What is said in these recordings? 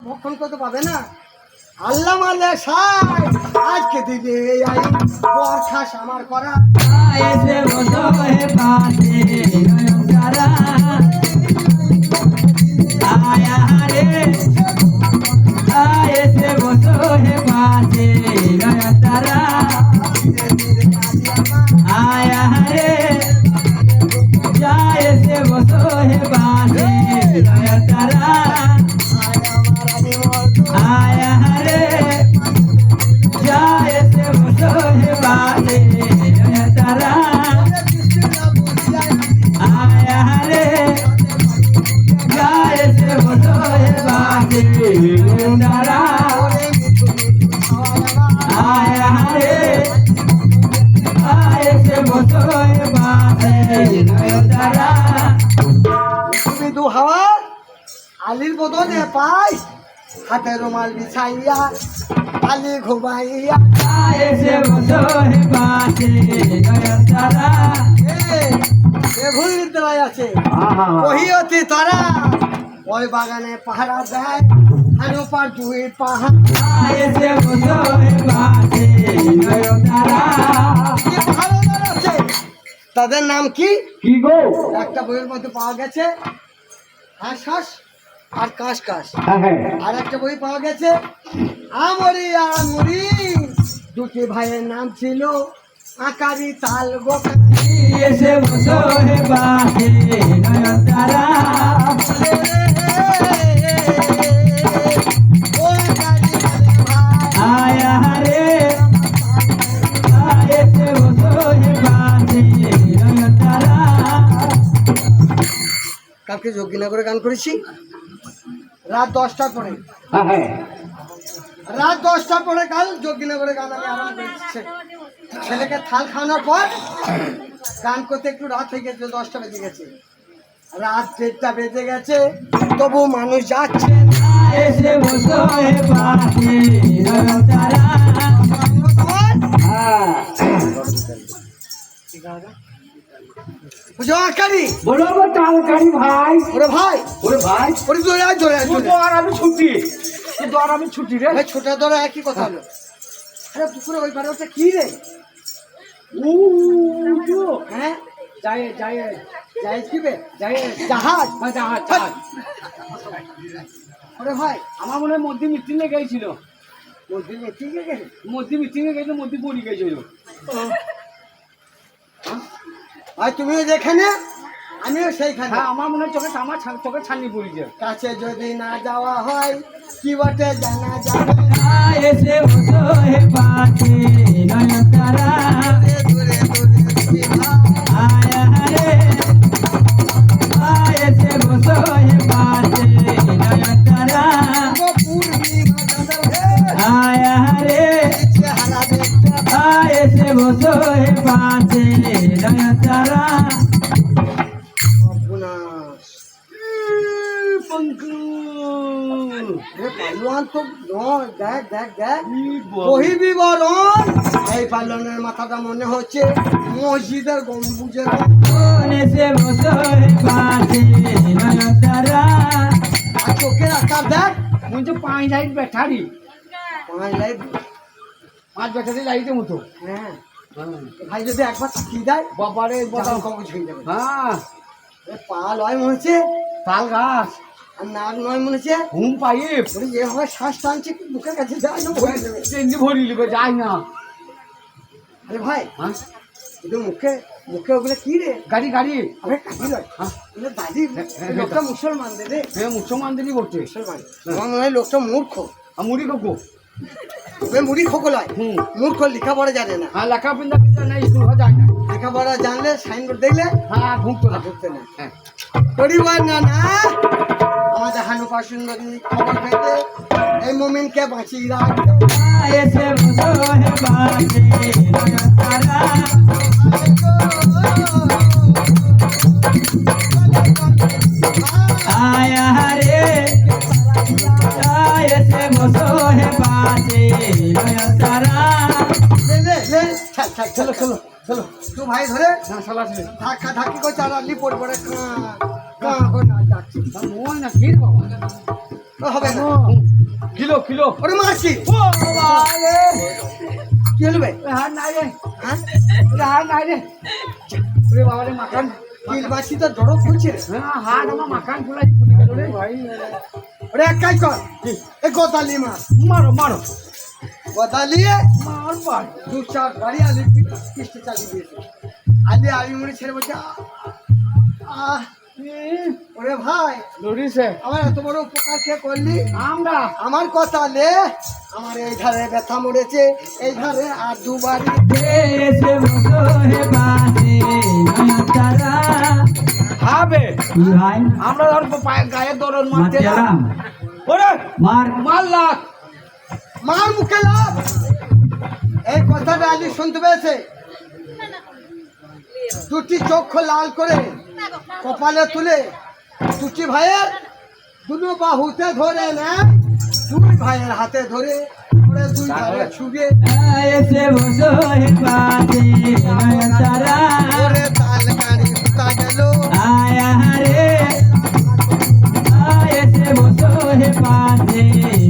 কখন কত পাবে না আল্লাহ মালে সাই আজকে দিবে আই বরখাস আমার করা এসে বসো হে পাশে নয়ন তারা আয়া রে এসে বসো হে পাশে নয়ন তারা আয়া রে এসে বসো হে পাশে নয়ন তারা আয়া রে এসে বসো হে পাশে নয়ন তারা আয়া রে এসে বসো হে পাশে নয়ন তারা আয়া রে এসে বসো হে পাশে নয়ন তারা তুমি দু হাওয়া আলির বদলে পাই হাতে রুমাল বিছাইয়া আলি ঘুমাইয়া এসে বসো হে পাশে নয়ন তারা ভুল নিদ্রায় আছে কহিয়তি তারা ওই বাগানে পাহারা দেয় হানো পার দুই পাহাড় এসে বসো হে পাশে নয়ন তারা কি পাহারাদার আছে তাদের নাম কি কি গো একটা বইয়ের মধ্যে পাওয়া গেছে হাঁস হাঁস আর কাশ কাশ আর একটা বই পাওয়া গেছে আমরি আমরি দুটি ভাইয়ের নাম ছিল আকারি তাল গোকারি এসে বসো হে পাশে নয়ন তারা ও আকারি ভাই আয়া রে এসে বসো হে পাশে নয়ন তারা কালকে যোগীনগরে গান করেছি রাত 10টার পরে রাত 10টার পরে কাল যোগীনগরে গান আমি আরম্ভ করেছি ছেলেকে থাল খাওয়ানোর পর গান করতে একটু রাত হয়ে গেছে 10টা বেজে গেছে রাত 1:30 বেজে গেছে তবু মানুষ যাচ্ছে এসে বসো হে পাশে নয়ন তারা আকারি বলো গো তালকারি ভাই ওরে ভাই ওরে ভাই ওরে জোরে আয় জোরে আয় জোরে তো আর আমি ছুটি কিন্তু আর আমি ছুটি রে ভাই ছোটা ধরা একই কথা হলো আরে পুকুরে ওই পারে ওটা কি রে হ্যাঁ যাই যাই যাই কি বে যাই জাহাজ জাহাজ ওরে ভাই আমার মনে হয় মধ্যে মিটিং এ গেছিল মধ্যে ঠিক আছে মধ্যে মিটিং এ গেছিল মধ্যে পড়ি গেছিল আর তুমিও যেখানে আমিও সেইখানে হ্যাঁ আমার মনে হয় আমার চোখে ছানি পড়িছে কাছে যদি না যাওয়া হয় কি বটে জানা যাবে এসে বসো হে পাশে নয়ন তারা দূরে দূরে আয়া রে এসে বসো হে পাশে নয়ন তারা আয়া রে এসে বসো হে পাশে নয়ন তারা এই পালনের মাথাটা মনে হচ্ছে মসজিদের গম্বুজের এসে বসো হে পাশে নয়ন তারা আর চোখের আকার দেখ মুঝে 5 লাইট ব্যাটারি 5 লাইট 5 ব্যাটারি লাইটের মতো হ্যাঁ ভাই যদি একবার তাকিয়ে দেয় বাবারে বাদাম কবজ হয়ে যাবে হ্যাঁ পা লয় মনে হচ্ছে তাল গাছ আর নাক নয় মনে হচ্ছে ঘুম পাইপ যেভাবে শ্বাস টানছে মুখের কাছে যায় না ভরে দেবে চেঞ্জি ভরি লিবে যাই না আরে ভাই হ্যাঁ কিন্তু মুখে মুখে ওগুলো কি রে গাড়ি গাড়ি আরে কাকি লয় হ্যাঁ ওগুলো দাদি লোকটা মুসলমান রে মুসলমানদেরই বটে মুসলমান আমার মনে হয় লোকটা মূর্খ আর মুড়ি কোকো ওই মুড়ি খোকো লয় মূর্খ লেখাপড়া জানে না হ্যাঁ লেখা পিন্দা না স্কুল হওয়া যায় না লেখাপড়া জানলে সাইনবোর্ড দেখলে হ্যাঁ ঢুকতো না ঢুকতে না হ্যাঁ পরিবার না না আমাদের হানুপা সুন্দরী খবর পেতে এই মুমিনকে বাঁচিয়ে রাখবে এসে বসো হে পাশে নয়ন তারা আয়া রে এসে বসো হে পাশে নয়ন তারা চলো চলো চলো তু ভাই ধরে না শালা ছে ধাক্কা ধাক্কি করে চালালি পড়ে পড়ে কাঁ কাঁ করে ডাকছি মোয় না কি বাবা ও হবে না। কিলো কিলো ওরে মারছি। ও বাবা রে কি হলো ভাই? হাত নাই রে হ্যাঁ হাত নাই রে ওরে বাবা রে মাখান কিল মারছি তো জড়ো ফুলছে। হ্যাঁ হাত আমার মাখান ফুলাই ফুলি গেল রে ভাই ওরে এক কাজ কর, এই গোদালি মার। মারো মারো গোদালিয়ে মার পার দু চার গাড়ি আলি কিস্তি চালিয়ে দিয়েছে। আলি আমি মনে ছেড়ে বলছে আহ ওরে ভাই লড়িছে আমার এত বড় উপকার কে করলি? আমরা আমার কথা লে, আমার এই ধারে ব্যথা মরেছে, এই ধারে আর দুবারই দেশে বসো হে বাসে নয়া তারা হবে ভাই আমরা ধর গায়ে দরদ মারতে এলাম ওরে মার মার লাখ মার মুখে লাভ। এই কথাটা আলি শুনতে পেয়েছে, দুটি চোখ লাল করে কপালে তুলে দুটি ভাইয়ের দুটো বাহুতে ধরে নেয়, দুই ভাইয়ের হাতে ধরে ওরে দুই ভাইয়ের ছুড়ে এসে বসো হে বাসে নয়া তারা ওরে তাল গাড়ি হুতা গেল। আয়া রে এসে বসো হে বাসে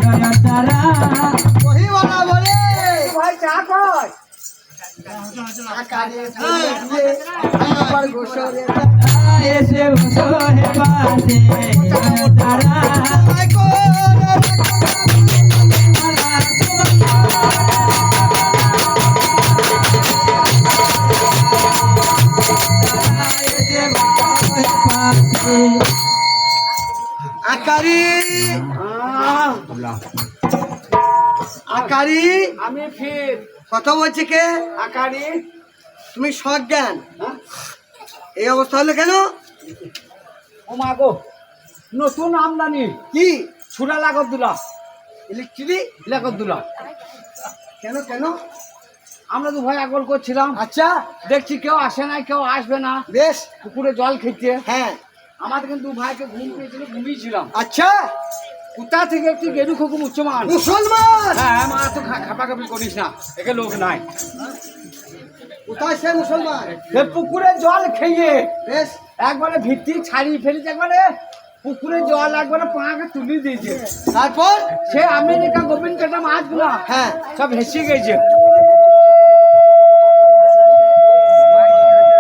নয়া তারা ওহি বলা বলে ভাই চা কয় আকারে ফুলে দিয়ে একবার গোসরে এসে বসো হে বাসে নয়া তারা আয় করে আকারি আকারি আমি ফির কথা বলছে কে? আকারি তুমি সজ্ঞান, এই অবস্থা হলো কেন? ও মা গো নতুন আমদানি কি ছুরা লাগত দুলা ইলেকট্রিক? লাগত দুলা কেন কেন? আমরা দু ভাই আগল করছিলাম, আচ্ছা দেখছি কেউ আসে না কেউ আসবে না, বেশ, পুকুরে জল খেতে হ্যাঁ আমাদের কিন্তু দু ভাইকে ঘুম পেয়েছিল, ঘুমিয়েছিলাম। আচ্ছা কোথা থেকে একটি গেরু খুব উচ্চমান মুসলমান, হ্যাঁ মা তো খাপাখাপি করিস না, একে লোক নাই। কোথায় সে মুসলমান? সে পুকুরে জল খেয়ে বেশ, একবারে ভিত্তি ছাড়িয়ে ফেলেছে, একবারে পুকুরে জল একবারে পাকে তুলে দিয়েছে। তারপর সে আমেরিকা গোবিন্দ কাটা মাছগুলা হ্যাঁ সব হেসে গেছে।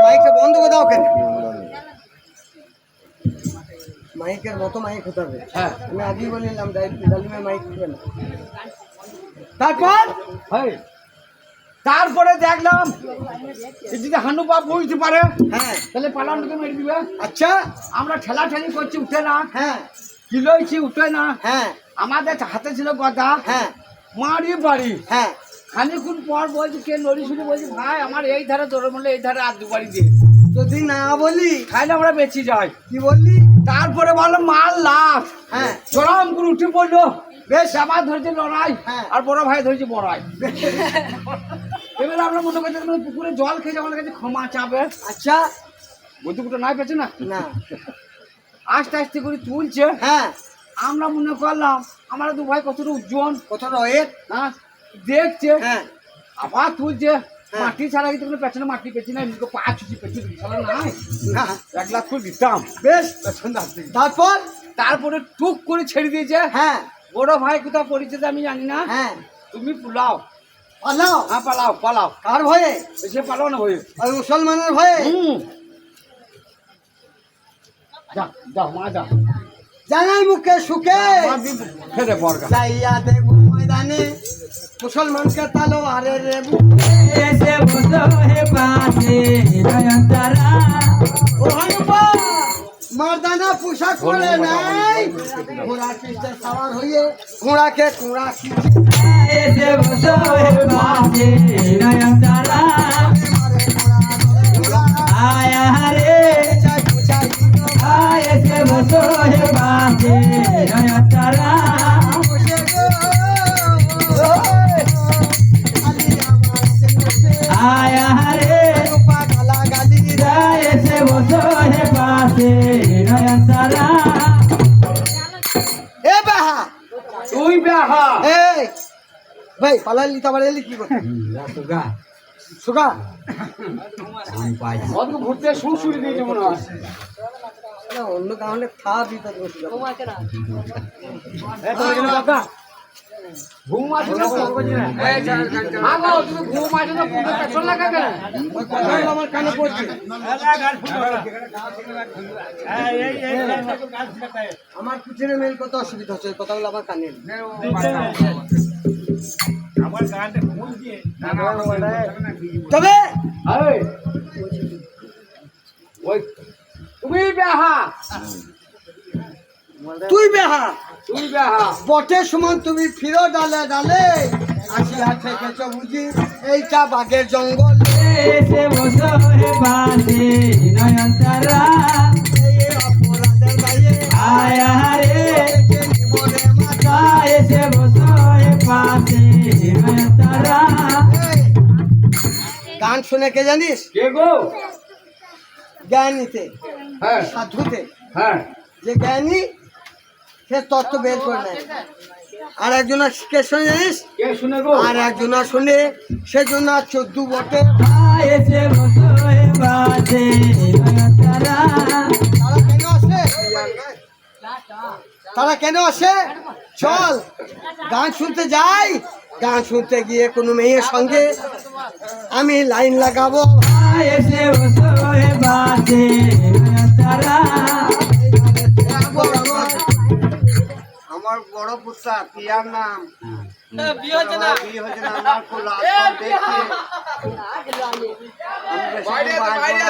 মাইকটা বন্ধ করে দাও কেন? মাইকের মতো মাইক হতে হবে। হ্যাঁ আমি আগেই বললাম ডালিমে মাইক হবে না। তারপর হয় তারপরে দেখলাম এ যদি হানু বাপ বুঝতে পারে হ্যাঁ তাহলে পালানকে মেরে দিবে। আচ্ছা আমরা ঠেলাঠেলি করছি, উঠে না, হ্যাঁ কিলোইছি উঠে না। হ্যাঁ আমাদের হাতে ছিল গদা, হ্যাঁ মারি বাড়ি। হ্যাঁ খানিক্ষণ পর বলছি কে নড়ি শুনে বলছি ভাই আমার এই ধারে দৌড়ে বললে এই ধারে আর দুবারই দিয়ে যদি না বলি খাইলে আমরা বেঁচে যাই। কি বললি? তারপরে বললো মাল লাভ, হ্যাঁ চরম করে উঠে পড়লো। বেশ, আমার ধরেছে লড়াই হ্যাঁ। আর বড় ভাই ধরেছে বড়াই। এবারে আমরা মনে করছি পুকুরে জল খেয়েছে, আমাদের কাছে ক্ষমা চাবে, আচ্ছা বুদ্ধুকুটো নাই পেয়েছে না, না আস্তে আস্তে করে তুলছে। হ্যাঁ আমরা মনে করলাম আমরা দু ভাই কতটা উজ্জ্বল, কত রয়ের হ্যাঁ দেখছে, হ্যাঁ আবার তুলছে। মাটি ছাড়া কিন্তু কোনো পেছনে মাটি পেছি না, নিজেকে পা ছুটি পেছি নাই, না 1 লাখ করে দিতাম। বেশ, পেছন তারপর তারপরে টুক করে ছেড়ে দিয়েছে। হ্যাঁ বড় ভাই কোথাও পরিচয় আমি জানি না, হ্যাঁ তুমি পুলাও, পালাও। হ্যাঁ পালাও পালাও, কার ভয়ে? সে পালাও না ভয়ে। ওই মুসলমানের ভয়ে? যা যা মা যা, জানাই মুখে সুখে ফেরে বর্গা যাইয়া দেব ময়দানে মুসলমানকে তালোয়ারে রে এসে বসো হে পাশে নয়নতারা। ও হানুপা মর্দানা পোশাক পরে নাই, ঘোড়া কৃষ্ণের সাওয়ার হয়ে ঘোড়াকে কুড়া খিচে এসে বসো হে পাশে নয়নতারা। আয়া রে এসে বসো হে পাশে নয়নতারা। আয়া রে এসে বসো হে পাশে নয়নতারা। এ বাহা তুই বেহা এই ভাই পালালি তারপরে এলি কি করতে? সুগা ঘুরতে সুরসুরি দিয়েছে মনে হয়। না অন্য কারণে খা ভিতরে বসে যাবো। ওই কথাগুলো আমার কানে পড়ছে। আমার পিছনে মেল কত অসুবিধা হচ্ছে, ওই কথাগুলো আমার কানে এলো। তবে তুমি বেহা তুই বেহা তুমি বেহা বটের সমান তুমি ফিরো ডালে ডালে আসিয়া থেকেছ বুঝি এইটা বাঘের জঙ্গল। এসে বসো হে পাশে নয়নতারা এই অপরাধের গায়ে আয়া রে একে নিবরে মাথা। এসে বসো হে পাশে নয়নতারা। এই, গান শুনে কে জানিস? কে গো? জ্ঞানীতে হ্যাঁ সাধুতে হ্যাঁ যে জ্ঞানী সে তত্ত্ব বের করে নেয়। আর একজন কে শুনে জানিস? কে শুনে গো? আর একজন শুনে সেজন্য 14 বটে। এসে বসো হে পাশে নয়নতারা। তারা কেন আসে? তারা কেন আসে? চল গান শুনতে যাই। গান শুনতে গিয়ে কোনো মেয়ের সঙ্গে আমি লাইন লাগাবো। এসে বসো হে পাশে নয়নতারা। আমার বড় পুত্রা পিয়ার নাম বিয়ে হচ্ছে না আমার খুব লাভ দেখি। আমি বেশি দিন বাইরে